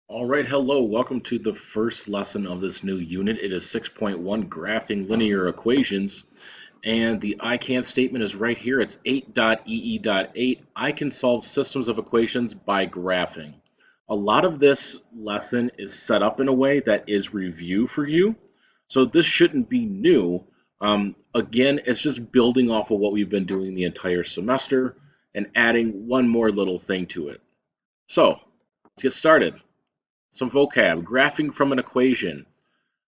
All right, hello. Welcome to the first lesson of this new unit. It is 6.1 Graphing Linear Equations, and the I can statement is right here. It's 8.ee.8. I can solve systems of equations by graphing. A lot of this lesson is set up in a way that is review for you, so this shouldn't be new. Again, it's just building off of what we've been doing the entire semester and adding one more little thing to it. So, let's get started. Some vocab, graphing from an equation.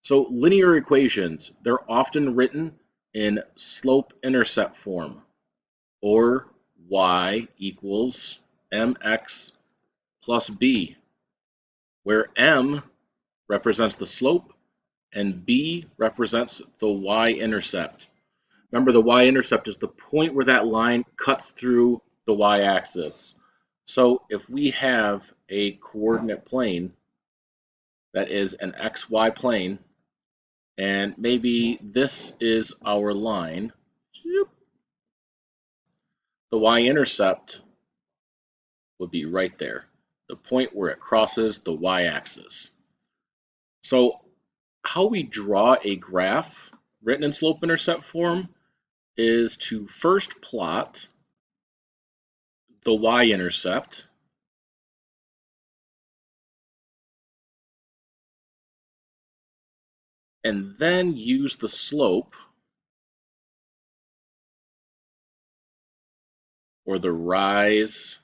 So linear equations, they're often written in slope-intercept form, or y equals mx plus b, where m represents the slope and b represents the y-intercept. Remember, the y-intercept is the point where that line cuts through the y-axis. So if we have a coordinate plane that is an xy plane, and maybe this is our line. The y-intercept would be right there, the point where it crosses the y-axis. So how we draw a graph written in slope-intercept form is to first plot the y-intercept, and then use the slope, or the rise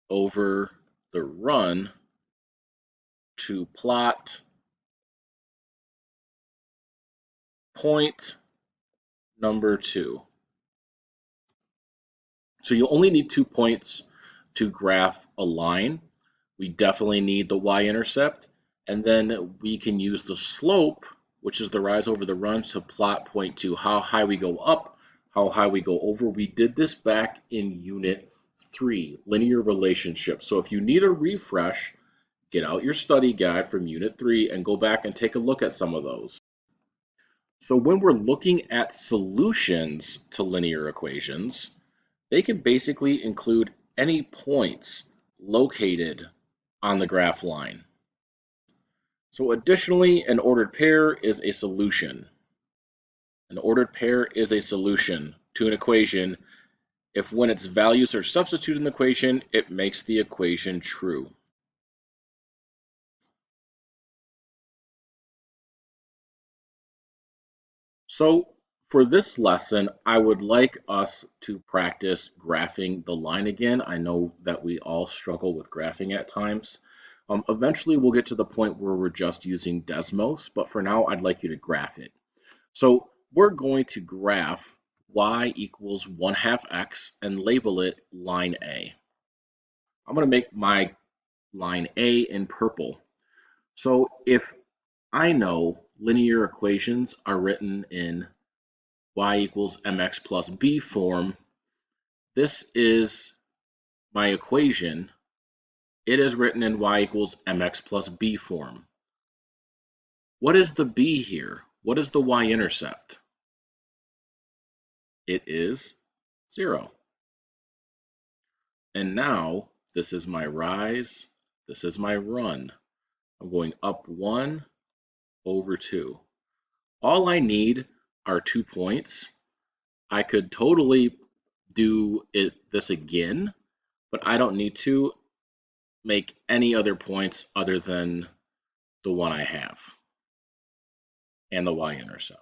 over the run, to plot point number 2. So you only need 2 points to graph a line. We definitely need the y-intercept, and then we can use the slope, which is the rise over the run, to plot point 2, how high we go up, how high we go over. We did this back in Unit 3, linear relationships. So if you need a refresh, get out your study guide from Unit 3 and go back and take a look at some of those. So when we're looking at solutions to linear equations, they can basically include any points located on the graph line. So additionally, an ordered pair is a solution. An ordered pair is a solution to an equation if when its values are substituted in the equation, it makes the equation true. So for this lesson, I would like us to practice graphing the line again. I know that we all struggle with graphing at times. Eventually, we'll get to the point where we're just using Desmos, but for now, I'd like you to graph it. So we're going to graph y equals 1/2 x and label it line A. I'm going to make my line A in purple. So if I know linear equations are written in y equals mx plus b form, this is my equation. It is written in y equals mx plus b form. What is the b here? What is the y-intercept? It is 0. And now this is my rise, this is my run. I'm going up 1 over 2. All I need are 2 points. I could totally do this again, but I don't need to make any other points other than the one I have and the y-intercept.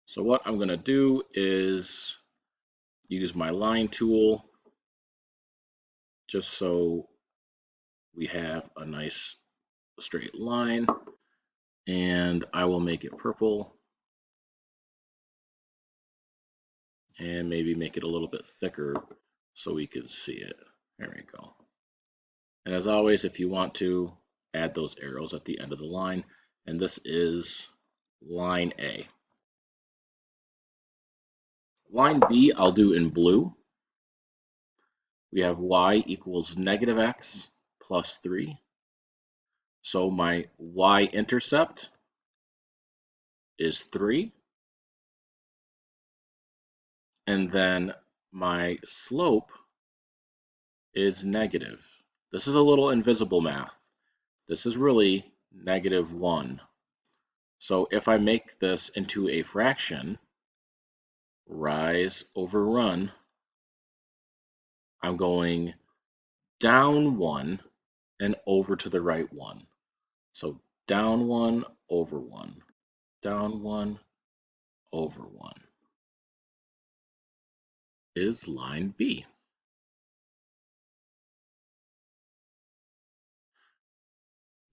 So what I'm going to do is use my line tool just so we have a nice straight line, and I will make it purple and maybe make it a little bit thicker so we can see it. There we go. And as always, if you want to, add those arrows at the end of the line. And this is line A. Line B, I'll do in blue. We have y equals negative x plus 3. So my y-intercept is 3. And then my slope is negative. This is a little invisible math. This is really -1. So if I make this into a fraction, rise over run, I'm going down 1 and over to the right 1. So down 1 over 1, down 1 over 1 is line B.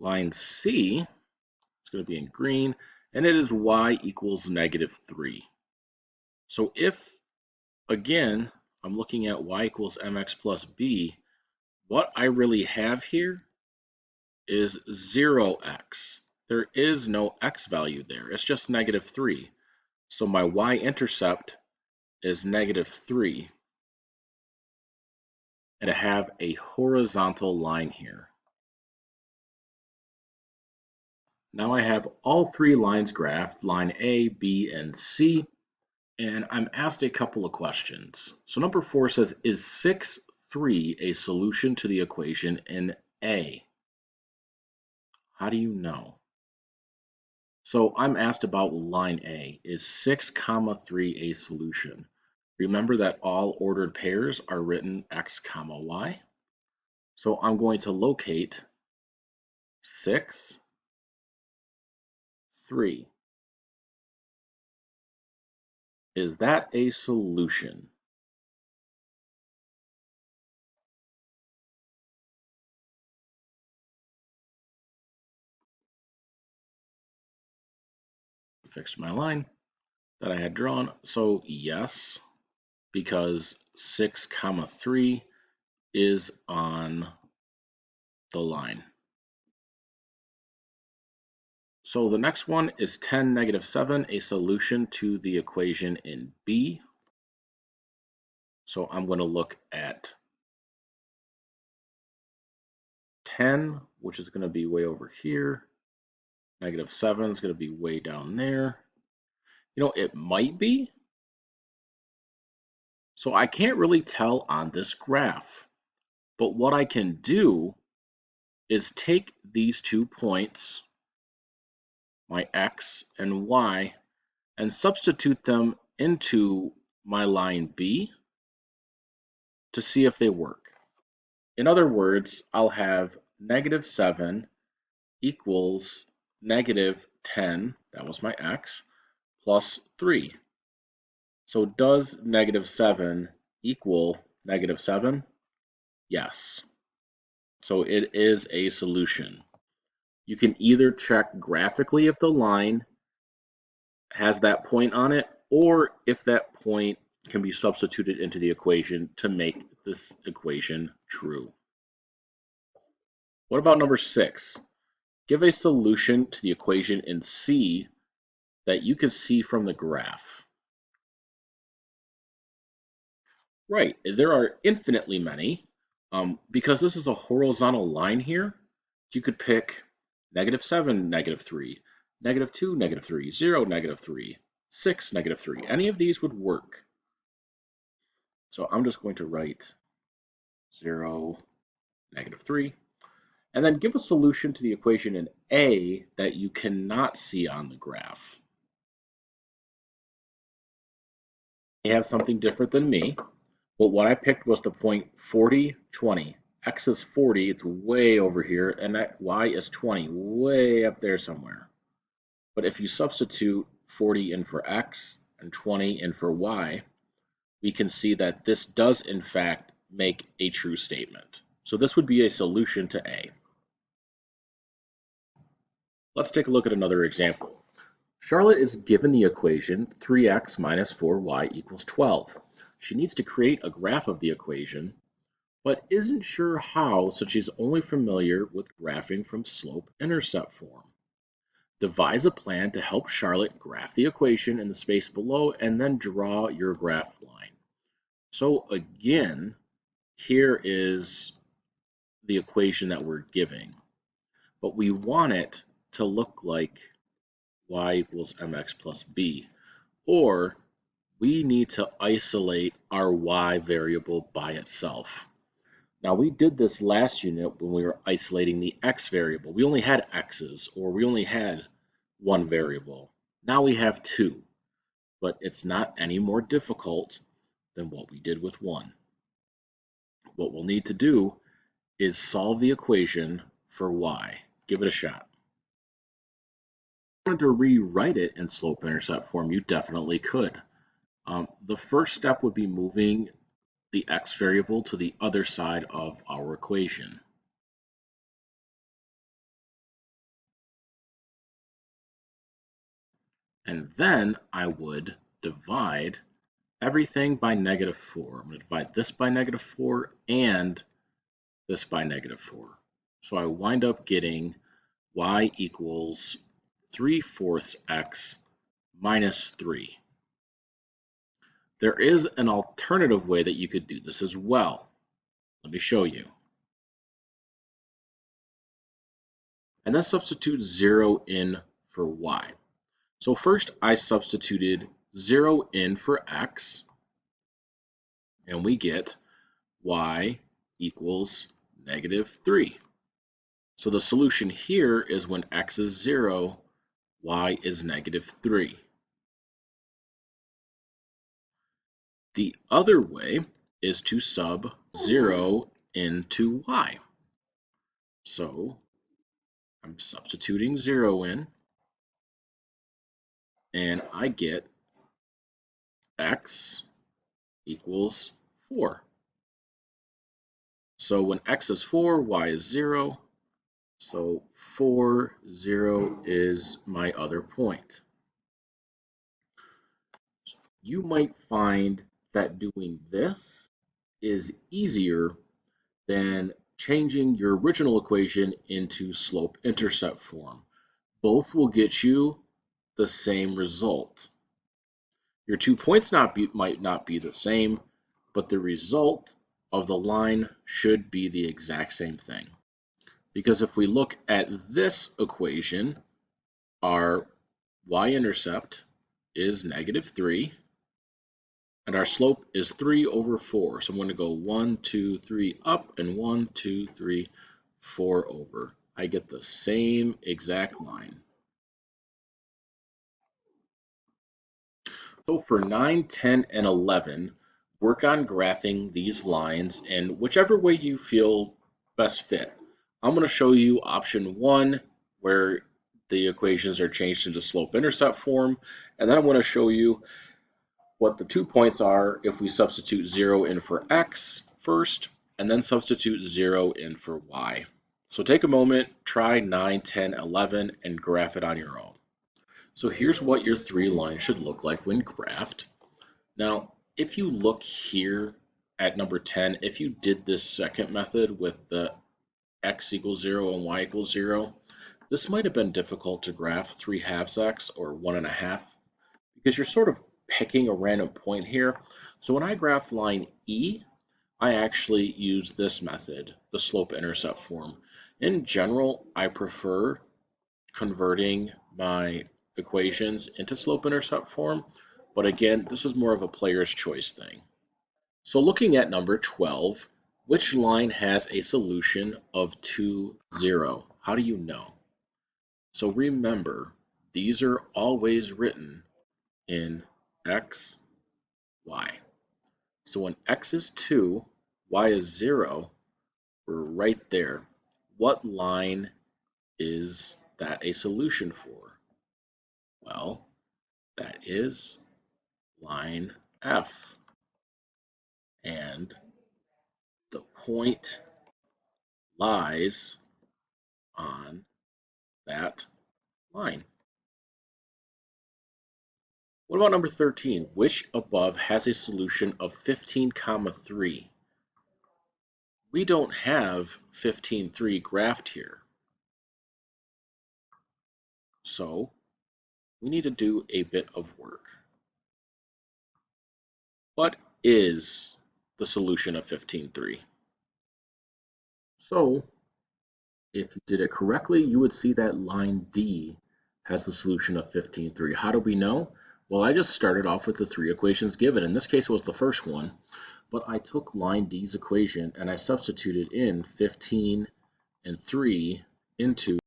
Line C is going to be in green, and it is y equals -3. So if, again, I'm looking at y equals mx plus b, what I really have here is 0x. There is no x value there. It's just -3. So my y-intercept is -3. And I have a horizontal line here. Now I have all three lines graphed, line A, B, and C, and I'm asked a couple of questions. So number 4 says, is 6, 3 a solution to the equation in A? How do you know? So I'm asked about line A. Is 6, 3 a solution? Remember that all ordered pairs are written x, y. So I'm going to locate 6, 3. Is that a solution? Fixed my line that I had drawn. So yes, because 6, 3 is on the line. So the next one is 10, -7, a solution to the equation in B. So I'm going to look at 10, which is going to be way over here. -7 is going to be way down there. You know, it might be. So I can't really tell on this graph. But what I can do is take these 2 points, my x and y, and substitute them into my line B to see if they work. In other words, I'll have -7 equals -10, that was my x, plus 3. So does -7 equal -7? Yes. So it is a solution. You can either check graphically if the line has that point on it, or if that point can be substituted into the equation to make this equation true. What about number 6? Give a solution to the equation in C that you can see from the graph. Right, there are infinitely many. Because this is a horizontal line here, you could pick -7, -3, -2, -3, 0, -3, 6, -3. Any of these would work. So I'm just going to write 0, -3, and then give a solution to the equation in A that you cannot see on the graph. You have something different than me, but what I picked was the point 40, 20. X is 40, it's way over here, and that Y is 20, way up there somewhere. But if you substitute 40 in for X and 20 in for Y, we can see that this does in fact make a true statement. So this would be a solution to A. Let's take a look at another example. Charlotte is given the equation 3x minus 4y equals 12. She needs to create a graph of the equation, but isn't sure how, so she's only familiar with graphing from slope-intercept form. Devise a plan to help Charlotte graph the equation in the space below and then draw your graph line. So again, here is the equation that we're giving, but we want it to look like y equals mx plus b, or we need to isolate our y variable by itself. Now we did this last unit when we were isolating the x variable. We only had x's, or we only had one variable. Now we have two, but it's not any more difficult than what we did with one. What we'll need to do is solve the equation for y. Give it a shot. If you wanted to rewrite it in slope-intercept form, you definitely could. The first step would be moving the x variable to the other side of our equation. And then I would divide everything by -4. I'm going to divide this by -4 and this by -4. So I wind up getting y equals 3/4 x minus 3. There is an alternative way that you could do this as well. Let me show you. And then substitute 0 in for y. So first I substituted 0 in for x, and we get y equals -3. So the solution here is when x is 0, y is -3. The other way is to sub 0 into y. So I'm substituting 0 in, and I get x equals 4. So when x is 4, y is 0. So 4, 0 is my other point. You might find that doing this is easier than changing your original equation into slope-intercept form. Both will get you the same result. Your 2 points might not be the same, but the result of the line should be the exact same thing. Because if we look at this equation, our y-intercept is -3, and our slope is 3/4. So I'm going to go 1, 2, 3 up, and 1, 2, 3, 4 over. I get the same exact line. So for 9, 10, and 11, work on graphing these lines in whichever way you feel best fit. I'm going to show you option 1, where the equations are changed into slope-intercept form, and then I'm going to show you what the 2 points are if we substitute 0 in for x first, and then substitute 0 in for y. So take a moment, try 9, 10, 11, and graph it on your own. So here's what your 3 lines should look like when graphed. Now, if you look here at number 10, if you did this second method with the x equals 0 and y equals 0, this might have been difficult to graph 3/2 x or 1.5, because you're sort of picking a random point here. So when I graph line E, I actually use this method, the slope-intercept form. In general, I prefer converting my equations into slope-intercept form, but again, this is more of a player's choice thing. So looking at number 12, which line has a solution of 2, 0? How do you know? So remember, these are always written in x, y. So when x is 2, y is 0, we're right there. What line is that a solution for? Well, that is line F. And the point lies on that line. What about number 13? Which above has a solution of 15, 3? We don't have 15, 3 graphed here. So we need to do a bit of work. What is the solution of 15, 3? So if you did it correctly, you would see that line D has the solution of 15, 3. How do we know? Well, I just started off with the 3 equations given. In this case, it was the first one. but I took line D's equation and I substituted in 15 and 3 into